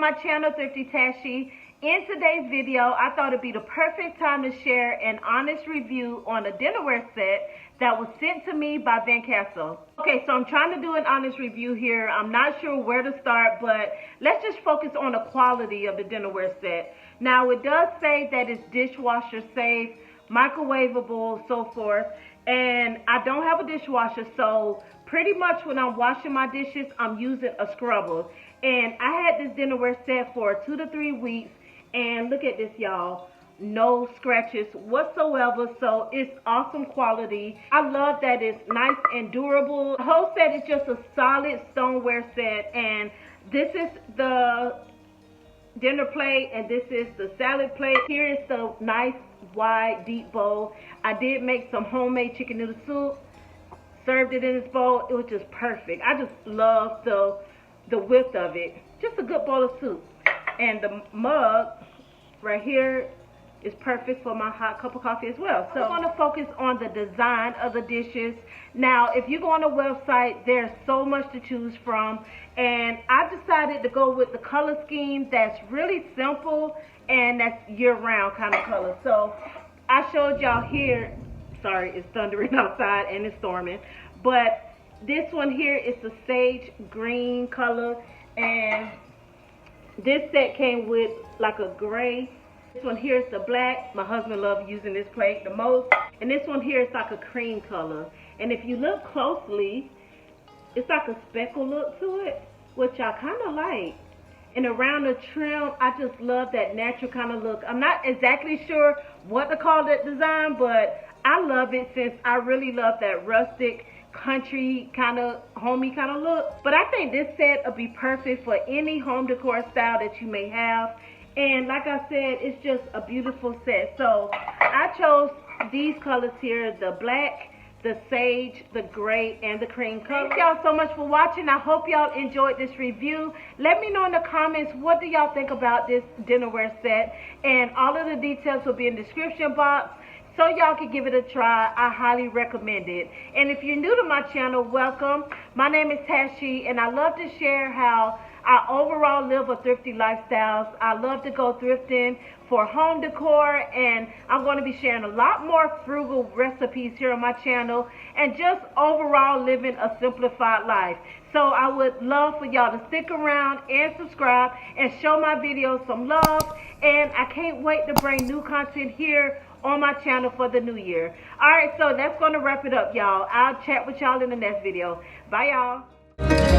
my channel, Thrifty Tashi. In today's video, I thought it'd be the perfect time to share an honest review on a dinnerware set that was sent to me by Vancasso. Okay, so I'm trying to do an honest review here. I'm not sure where to start, but let's just focus on the quality of the dinnerware set. Now, it does say that it's dishwasher safe, microwavable, so forth. And I don't have a dishwasher, so pretty much when I'm washing my dishes, I'm using a scrubber. And I had this dinnerware set for 2 to 3 weeks, and look at this, y'all. No scratches whatsoever, so it's awesome quality. I love that it's nice and durable. The whole set is just a solid stoneware set, and this is the dinner plate and this is the salad plate. Here is the nice wide deep bowl. I did make some homemade chicken noodle soup, served it in this bowl. It was just perfect. I just love the width of it. Just a good bowl of soup. And the mug right here is perfect for my hot cup of coffee as well. So I'm going to focus on the design of the dishes. Now, if you go on the website, there's so much to choose from. And I decided to go with the color scheme that's really simple and that's year-round kind of color. So I showed y'all here. Sorry, it's thundering outside and it's storming. But this one here is the sage green color. And this set came with like a gray. This one here is the black. My husband loves using this plate the most. And this one here is like a cream color. And if you look closely, it's like a speckle look to it, which I kind of like. And around the trim, I just love that natural kind of look. I'm not exactly sure what to call that design, but I love it since I really love that rustic, country kind of homey kind of look. But I think this set will be perfect for any home decor style that you may have. And like I said, it's just a beautiful set. So I chose these colors here, the black, the sage, the gray, and the cream color. Thank y'all so much for watching. I hope y'all enjoyed this review. Let me know in the comments, what do y'all think about this dinnerware set? And all of the details will be in the description box, so y'all can give it a try. I highly recommend it. And if you're new to my channel, welcome. My name is Tashi, and I love to share how I overall live a thrifty lifestyle. I love to go thrifting for home decor, and I'm going to be sharing a lot more frugal recipes here on my channel, and just overall living a simplified life. So I would love for y'all to stick around and subscribe and show my videos some love. And I can't wait to bring new content here on my channel for the new year. Alright, so that's going to wrap it up, y'all. I'll chat with y'all in the next video. Bye, y'all.